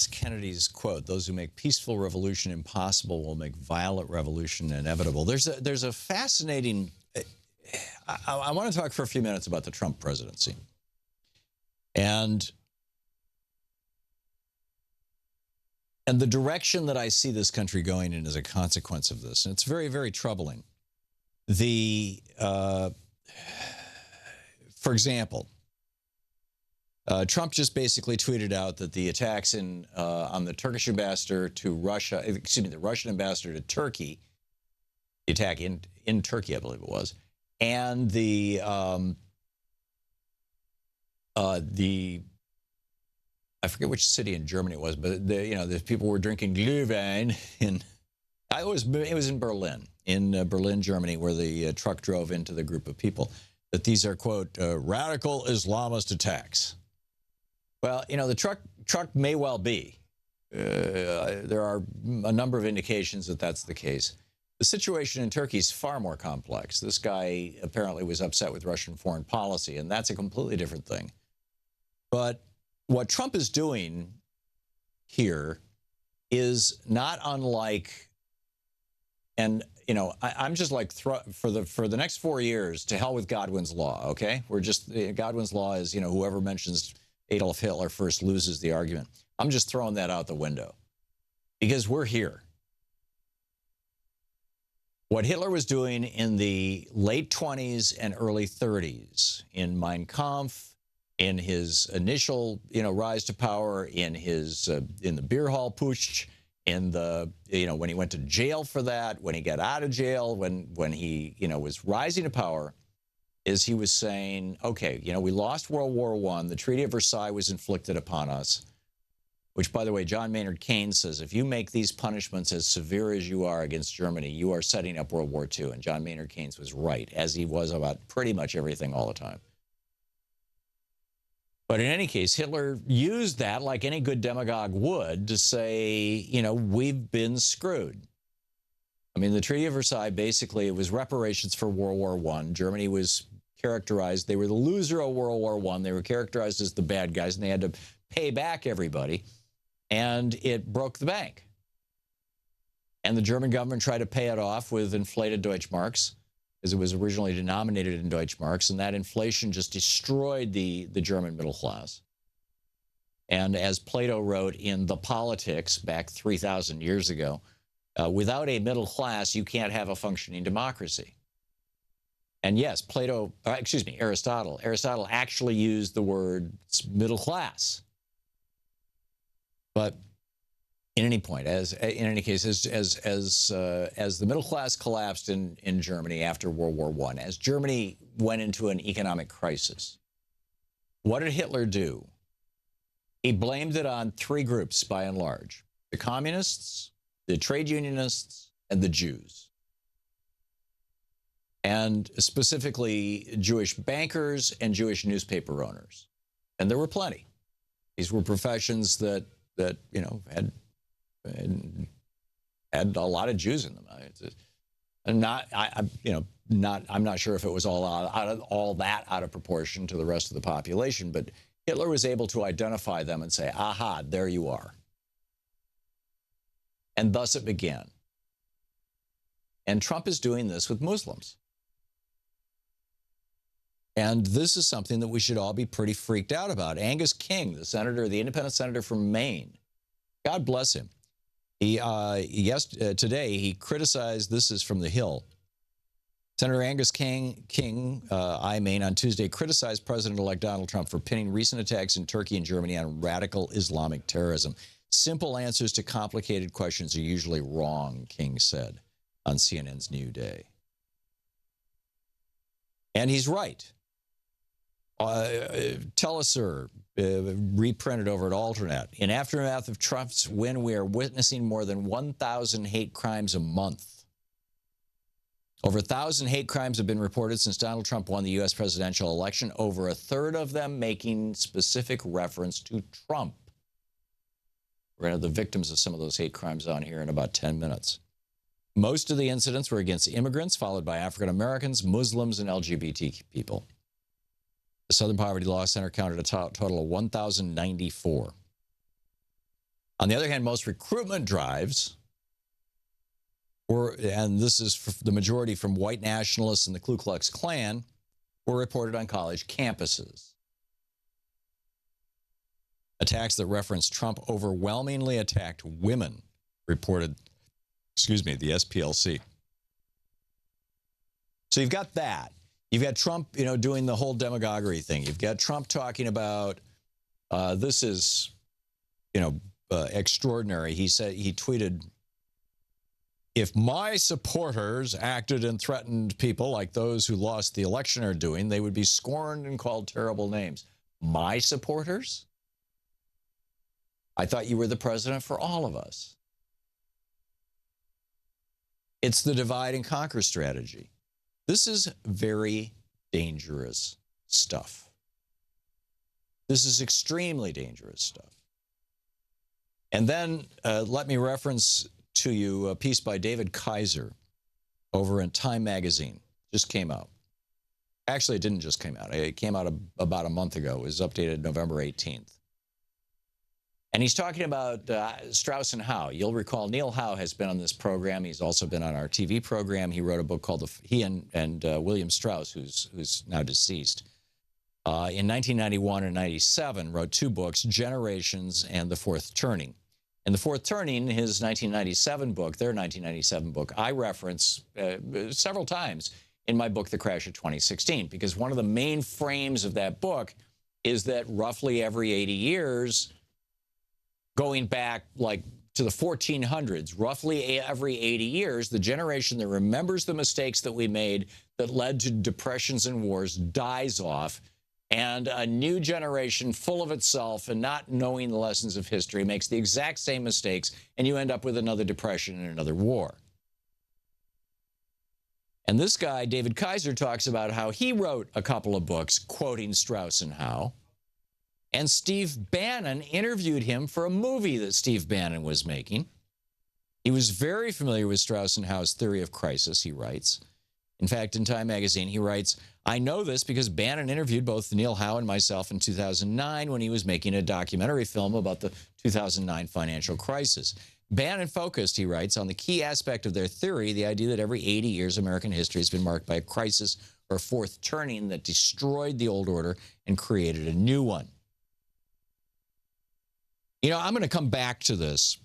Yes, Kennedy's quote, "Those who make peaceful revolution impossible will make violent revolution inevitable." There's a fascinating, I want to talk for a few minutes about the Trump presidency. And the direction that I see this country going in as a consequence of this. And it's very, very troubling. For example, Trump just basically tweeted out that the attacks on the Turkish ambassador to Russia, excuse me, the Russian ambassador to Turkey, the attack in Turkey, I believe it was, and the I forget which city in Germany it was, but the people were drinking Glühwein it was in Berlin, Germany, where the truck drove into the group of people. That these are, quote, radical Islamist attacks. Well, the truck may well be. There are a number of indications that that's the case. The situation in Turkey is far more complex. This guy apparently was upset with Russian foreign policy, and that's a completely different thing. But what Trump is doing here is not unlike, and I'm just like for the next 4 years, to hell with Godwin's law. Okay, Godwin's law is whoever mentions Adolf Hitler first loses the argument. I'm just throwing that out the window because we're here. What Hitler was doing in the late 20s and early 30s in Mein Kampf, in his initial, rise to power, in the beer hall putsch, when he went to jail for that, when he got out of jail, when he, was rising to power, is he was saying, okay, we lost World War I. The Treaty of Versailles was inflicted upon us, which, by the way, John Maynard Keynes says, if you make these punishments as severe as you are against Germany, you are setting up World War II. And John Maynard Keynes was right, as he was about pretty much everything all the time. But in any case, Hitler used that, like any good demagogue would, to say, we've been screwed. I mean, the Treaty of Versailles, basically, it was reparations for World War I. Germany was characterized, they were the loser of World War I. They were characterized as the bad guys, and they had to pay back everybody. And it broke the bank. And the German government tried to pay it off with inflated Deutschmarks, as it was originally denominated in Deutschmarks, and that inflation just destroyed the German middle class. And as Plato wrote in The Politics back 3,000 years ago, without a middle class, you can't have a functioning democracy. And yes, Aristotle actually used the word middle class. But in any case, as the middle class collapsed in Germany after World War I, as Germany went into an economic crisis, what did Hitler do? He blamed it on three groups, by and large: the communists, the trade unionists, and the Jews. And specifically Jewish bankers and Jewish newspaper owners. And there were plenty. These were professions that had a lot of Jews in them. I'm not sure if it was all that out of proportion to the rest of the population, but Hitler was able to identify them and say, aha, there you are. And thus it began. And Trump is doing this with Muslims. And this is something that we should all be pretty freaked out about. Angus King, the independent senator from Maine, God bless him. Today he criticized, this is from The Hill, Senator Angus King, Maine, on Tuesday criticized President-elect Donald Trump for pinning recent attacks in Turkey and Germany on radical Islamic terrorism. Simple answers to complicated questions are usually wrong, King said on CNN's New Day. And he's right. Telesur, reprinted over at Alternet. In aftermath of Trump's win, we are witnessing more than 1,000 hate crimes a month. Over 1,000 hate crimes have been reported since Donald Trump won the U.S. presidential election, over a third of them making specific reference to Trump. We're going to have the victims of some of those hate crimes on here in about 10 minutes. Most of the incidents were against immigrants, followed by African Americans, Muslims, and LGBT people. The Southern Poverty Law Center counted a total of 1,094. On the other hand, most recruitment drives were, and this is for the majority from white nationalists and the Ku Klux Klan, were reported on college campuses. Attacks that referenced Trump overwhelmingly attacked women, reported, the SPLC. So you've got that. You've got Trump, doing the whole demagoguery thing. You've got Trump talking about, this is, extraordinary. He tweeted, if my supporters acted and threatened people like those who lost the election are doing, they would be scorned and called terrible names. My supporters? I thought you were the president for all of us. It's the divide and conquer strategy. This is very dangerous stuff. This is extremely dangerous stuff. And then let me reference to you a piece by David Kaiser over in Time magazine. Just came out. Actually, it didn't just come out. It came out about a month ago. It was updated November 18th. And he's talking about Strauss and Howe. You'll recall Neil Howe has been on this program. He's also been on our TV program. He wrote a book called he and William Strauss, who's now deceased, in 1991 and 97, wrote two books, Generations and The Fourth Turning. In The Fourth Turning, his 1997 book, their 1997 book, I reference several times in my book, The Crash of 2016, because one of the main frames of that book is that roughly every 80 years, going back like to the 1400s, roughly every 80 years, the generation that remembers the mistakes that we made that led to depressions and wars dies off, and a new generation full of itself and not knowing the lessons of history makes the exact same mistakes, and you end up with another depression and another war. And this guy, David Kaiser, talks about how he wrote a couple of books quoting Strauss and Howe, and Steve Bannon interviewed him for a movie that Steve Bannon was making. He was very familiar with Strauss and Howe's theory of crisis, he writes. In fact, in Time magazine, he writes, I know this because Bannon interviewed both Neil Howe and myself in 2009 when he was making a documentary film about the 2009 financial crisis. Bannon focused, he writes, on the key aspect of their theory, the idea that every 80 years American history has been marked by a crisis or fourth turning that destroyed the old order and created a new one. I'm going to come back to this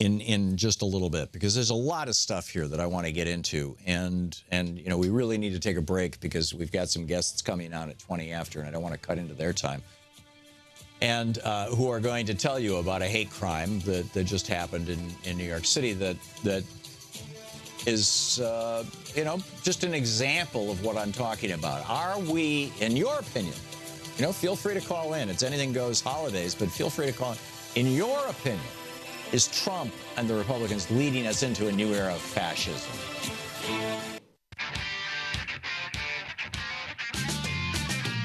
in just a little bit, because there's a lot of stuff here that I want to get into, and we really need to take a break because we've got some guests coming on at 20 after, and I don't want to cut into their time, and who are going to tell you about a hate crime that just happened in New York City that is just an example of what I'm talking about. Are we, in your opinion, feel free to call in. It's Anything Goes holidays, but feel free to call in. In your opinion, is Trump and the Republicans leading us into a new era of fascism?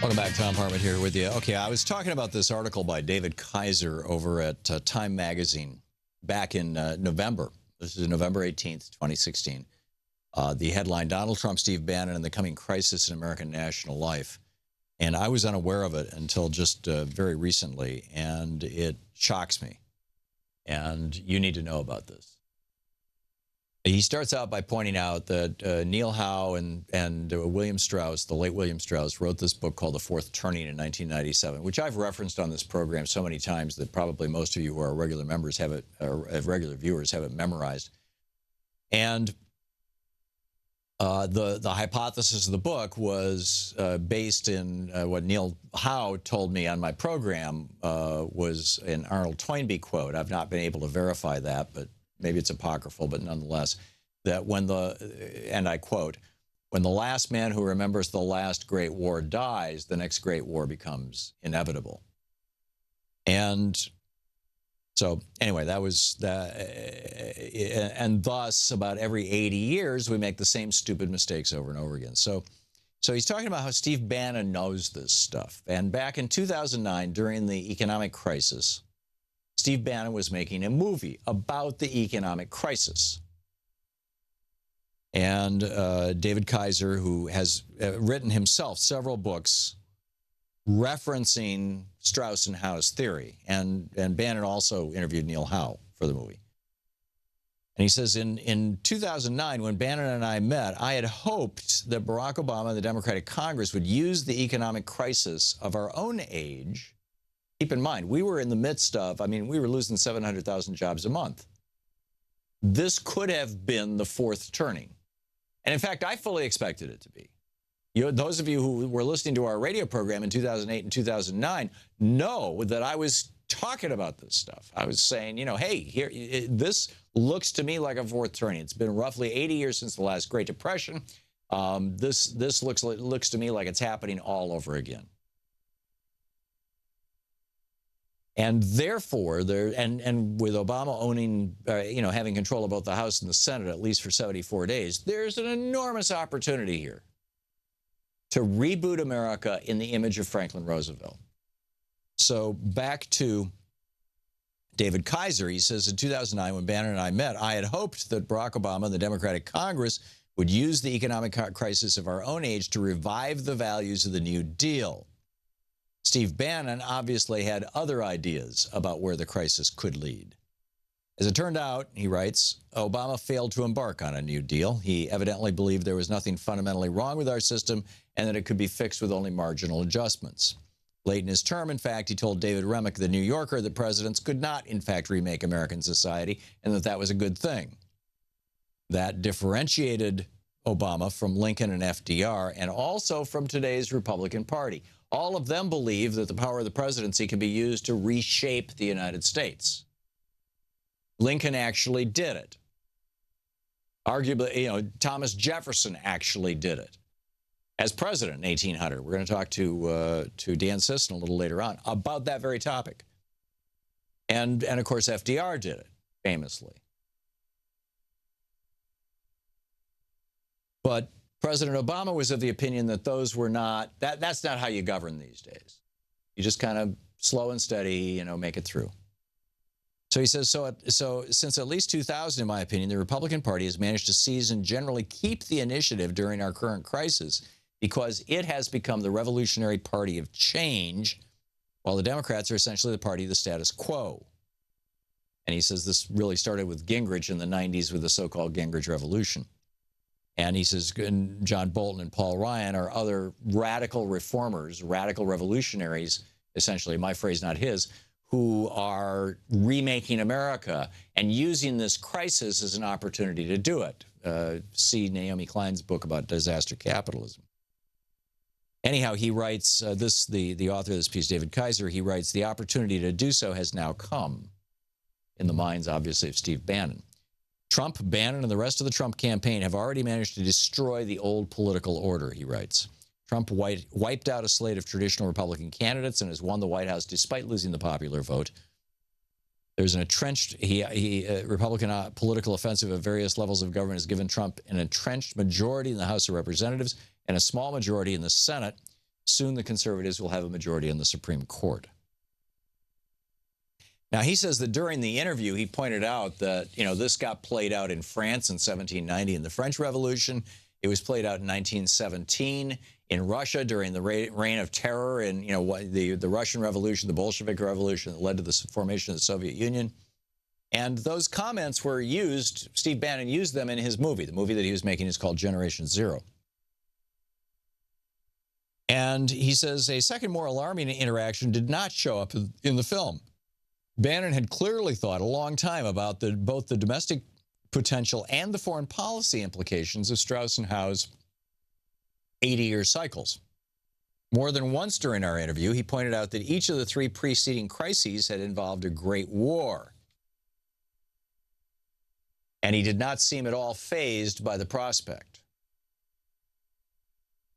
Welcome back. Thom Hartmann here with you. Okay, I was talking about this article by David Kaiser over at Time magazine back in November. This is November 18th, 2016. The headline, Donald Trump, Steve Bannon, and the Coming Crisis in American National Life. And I was unaware of it until just very recently, and it shocks me. And you need to know about this. He starts out by pointing out that Neil Howe and William Strauss, the late William Strauss, wrote this book called The Fourth Turning in 1997, which I've referenced on this program so many times that probably most of you who are regular members have it, or regular viewers have it memorized. And the hypothesis of the book was based in what Neil Howe told me on my program was an Arnold Toynbee quote. I've not been able to verify that, but maybe it's apocryphal, but nonetheless, that and I quote, when the last man who remembers the last great war dies, the next great war becomes inevitable. And so anyway, that was and thus about every 80 years, we make the same stupid mistakes over and over again. So he's talking about how Steve Bannon knows this stuff. And back in 2009, during the economic crisis, Steve Bannon was making a movie about the economic crisis. And David Kaiser, who has written himself several books referencing Strauss and Howe's theory. And Bannon also interviewed Neil Howe for the movie. And he says, in 2009, when Bannon and I met, I had hoped that Barack Obama and the Democratic Congress would use the economic crisis of our own age. Keep in mind, we were in the midst of, we were losing 700,000 jobs a month. This could have been the fourth turning. And in fact, I fully expected it to be. Those of you who were listening to our radio program in 2008 and 2009 know that I was talking about this stuff. I was saying, hey, this looks to me like a fourth turning. It's been roughly 80 years since the last Great Depression. This looks to me like it's happening all over again. And therefore, and with Obama owning, having control of both the House and the Senate, at least for 74 days, there's an enormous opportunity here to reboot America in the image of Franklin Roosevelt. So back to David Kaiser, he says, in 2009, when Bannon and I met, I had hoped that Barack Obama and the Democratic Congress would use the economic crisis of our own age to revive the values of the New Deal. Steve Bannon obviously had other ideas about where the crisis could lead. As it turned out, he writes, Obama failed to embark on a New Deal. He evidently believed there was nothing fundamentally wrong with our system and that it could be fixed with only marginal adjustments. Late in his term, in fact, he told David Remick, the New Yorker, that presidents could not, in fact, remake American society and that was a good thing. That differentiated Obama from Lincoln and FDR and also from today's Republican Party. All of them believe that the power of the presidency can be used to reshape the United States. Lincoln actually did it. Arguably, Thomas Jefferson actually did it as president in 1800. We're going to talk to Dan Sisson a little later on about that very topic. And of course, FDR did it famously. But President Obama was of the opinion that those were not, that's not how you govern these days. You just kind of slow and steady, make it through. So he says, so since at least 2000, in my opinion, the Republican Party has managed to seize and generally keep the initiative during our current crisis because it has become the revolutionary party of change, while the Democrats are essentially the party of the status quo. And he says this really started with Gingrich in the 90s with the so-called Gingrich Revolution. And he says John Bolton and Paul Ryan are other radical reformers, radical revolutionaries, essentially, my phrase, not his, who are remaking America and using this crisis as an opportunity to do it. See Naomi Klein's book about disaster capitalism. Anyhow, he writes, the author of this piece, David Kaiser, he writes, the opportunity to do so has now come, in the minds, obviously, of Steve Bannon. Trump, Bannon, and the rest of the Trump campaign have already managed to destroy the old political order, he writes. Trump wiped out a slate of traditional Republican candidates and has won the White House despite losing the popular vote. There's an entrenched, Republican political offensive at various levels of government has given Trump an entrenched majority in the House of Representatives and a small majority in the Senate. Soon the conservatives will have a majority in the Supreme Court. Now, he says that during the interview, he pointed out that, this got played out in France in 1790 in the French Revolution. It was played out in 1917 in Russia during the reign of terror in, the Russian Revolution, the Bolshevik Revolution that led to the formation of the Soviet Union. And those comments were used, Steve Bannon used them in his movie. The movie that he was making is called Generation Zero. And he says a second more alarming interaction did not show up in the film. Bannon had clearly thought a long time about both the domestic potential and the foreign policy implications of Strauss and Howe's 80-year cycles. More than once during our interview, he pointed out that each of the three preceding crises had involved a great war. And he did not seem at all fazed by the prospect.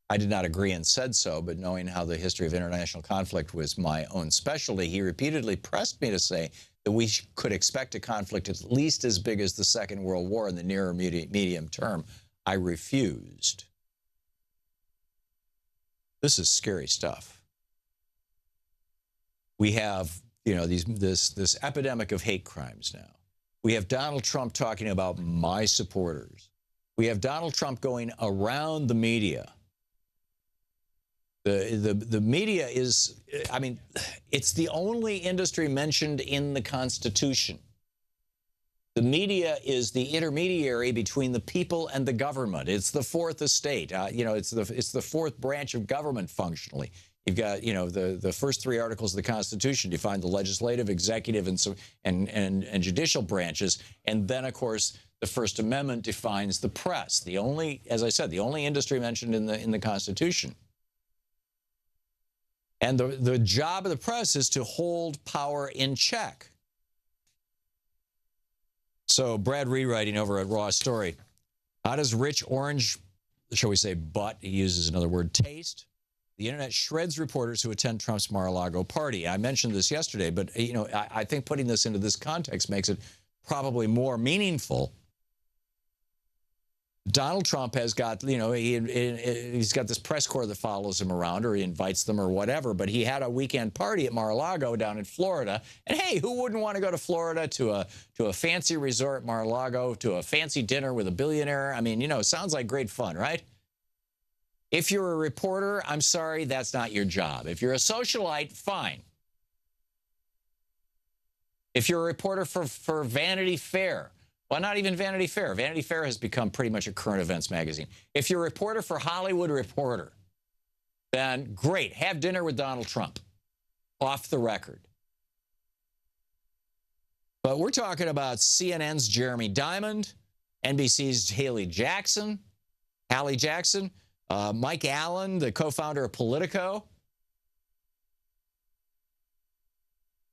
I did not agree and said so, but knowing how the history of international conflict was my own specialty, he repeatedly pressed me to say that we could expect a conflict at least as big as the Second World War in the near or medium term. I refused. This is scary stuff. We have, this epidemic of hate crimes now. We have Donald Trump talking about my supporters. We have Donald Trump going around the media. The media is, I mean, it's the only industry mentioned in the Constitution. The media is the intermediary between the people and the government. It's the fourth estate. You know, it's the fourth branch of government functionally. You've got, you know, the first three articles of the Constitution define the legislative, executive, and judicial branches, and then, of course, the First Amendment defines the press. The only, as I said, the only industry mentioned in the Constitution. And the job of the press is to hold power in check. So Brad rewriting over at Raw Story. How does rich orange, shall we say butt, he uses another word, taste? The internet shreds reporters who attend Trump's Mar-a-Lago party. I mentioned this yesterday, but you know, I think putting this into this context makes it probably more meaningful. Donald Trump has got, you know, he's got this press corps that follows him around, or he invites them or whatever, but he had a weekend party at Mar-a-Lago down in Florida. And hey, who wouldn't want to go to Florida to a fancy resort, Mar-a-Lago, to a fancy dinner with a billionaire? I mean, you know, sounds like great fun, right? If you're a reporter, I'm sorry, that's not your job. If you're a socialite, fine. If you're a reporter for Vanity Fair, well, not even Vanity Fair. Vanity Fair has become pretty much a current events magazine. If you're a reporter for Hollywood Reporter, then great, have dinner with Donald Trump, off the record. But we're talking about CNN's Jeremy Diamond, NBC's Hallie Jackson, Mike Allen, the co-founder of Politico.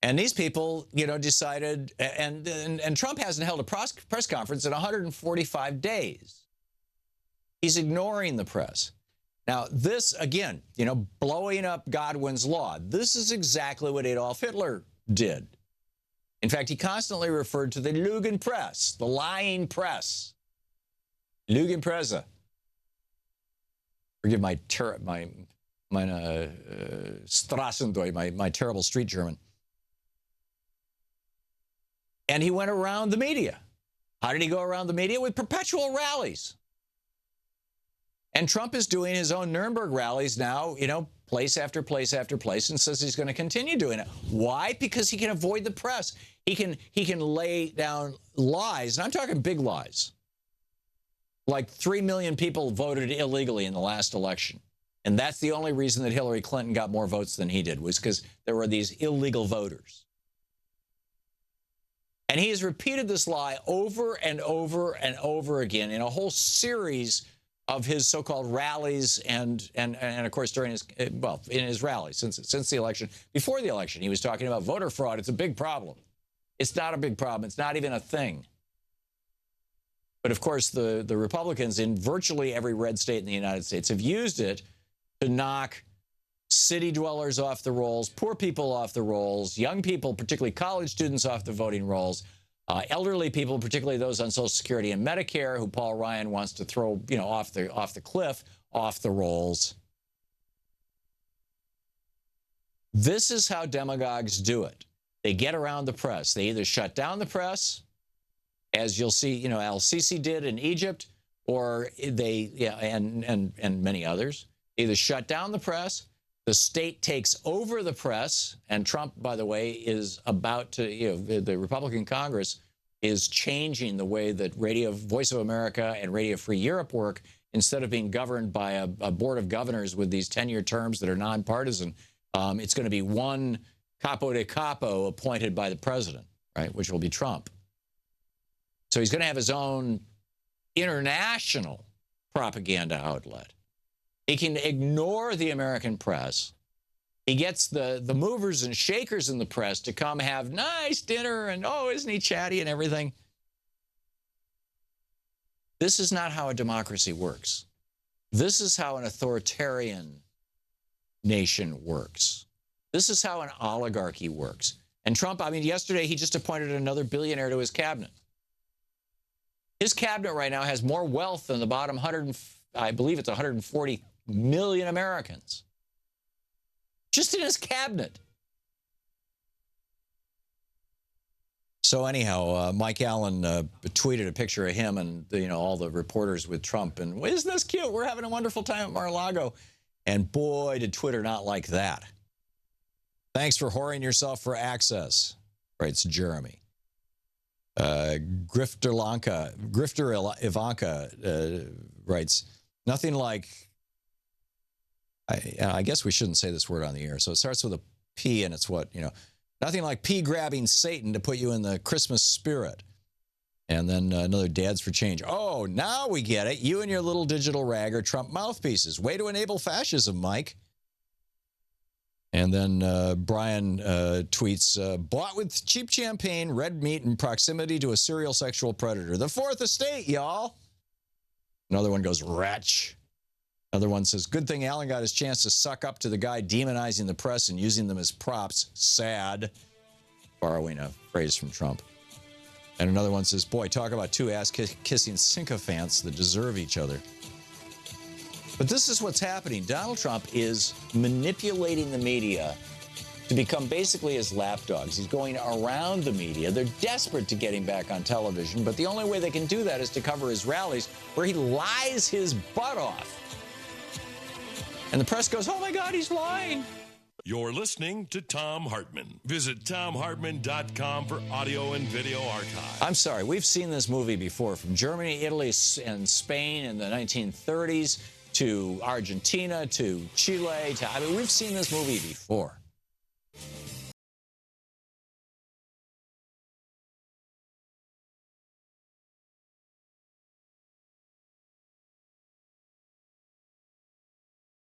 And these people, you know, decided, and Trump hasn't held a press conference in 145 days. He's ignoring the press. Now, this, again, you know, blowing up Godwin's law, this is exactly what Adolf Hitler did. In fact, he constantly referred to the Lügenpresse, the lying press. Lügenpresse. Forgive my Straßendeutsch, my terrible street German. And he went around the media. How did he go around the media? With perpetual rallies. And Trump is doing his own Nuremberg rallies now, you know, place after place after place, and says he's going to continue doing it. Why? Because he can avoid the press. He can lay down lies, and I'm talking big lies. Like 3 million people voted illegally in the last election. And that's the only reason that Hillary Clinton got more votes than he did, was because there were these illegal voters. And he has repeated this lie over and over and over again in a whole series of his so-called rallies and of course during his, well, in his rallies since the election. Before the election, he was talking about voter fraud. It's a big problem. It's not a big problem. It's not even a thing. But of course, the Republicans in virtually every red state in the United States have used it to knock city dwellers off the rolls, poor people off the rolls, young people, particularly college students, off the voting rolls, elderly people, particularly those on Social Security and Medicare, who Paul Ryan wants to throw, you know, off the cliff, off the rolls. This is how demagogues do it. They get around the press. They either shut down the press, as you'll see, you know, Al-Sisi did in Egypt, or they, yeah, and many others, either shut down the press. The state takes over the press, and Trump, by the way, is about to, you know, the Republican Congress is changing the way that Voice of America and Radio Free Europe work. Instead of being governed by a board of governors with these 10-year terms that are nonpartisan, it's going to be one capo de capo appointed by the president, right, which will be Trump. So he's going to have his own international propaganda outlet. He can ignore the American press. He gets the movers and shakers in the press to come have nice dinner and, oh, isn't he chatty and everything? This is not how a democracy works. This is how an authoritarian nation works. This is how an oligarchy works. And Trump, I mean, yesterday he just appointed another billionaire to his cabinet. His cabinet right now has more wealth than the bottom 100, I believe it's 140 million Americans. Just in his cabinet. So anyhow, Mike Allen tweeted a picture of him and, you know, all the reporters with Trump. And isn't this cute? We're having a wonderful time at Mar-a-Lago. And boy, did Twitter not like that. Thanks for whoring yourself for access, writes Jeremy. Grifter Ivanka writes, nothing like, I guess we shouldn't say this word on the air. So it starts with a P, and it's what, nothing like P-grabbing Satan to put you in the Christmas spirit. And then another Dads for Change. Oh, now we get it. You and your little digital rag are Trump mouthpieces. Way to enable fascism, Mike. And then Brian tweets, bought with cheap champagne, red meat, and proximity to a serial sexual predator. The Fourth Estate, y'all. Another one goes, wretch. Another one says, good thing Alan got his chance to suck up to the guy demonizing the press and using them as props. Sad. Borrowing a phrase from Trump. And another one says, boy, talk about two ass-kissing sycophants that deserve each other. But this is what's happening. Donald Trump is manipulating the media to become basically his lapdogs. He's going around the media. They're desperate to get him back on television, but the only way they can do that is to cover his rallies where he lies his butt off. And the press goes, oh my God, he's lying. You're listening to Thom Hartmann. Visit ThomHartmann.com for audio and video archive. I'm sorry, we've seen this movie before, from Germany, Italy, and Spain in the 1930s to Argentina to Chile. I mean, we've seen this movie before.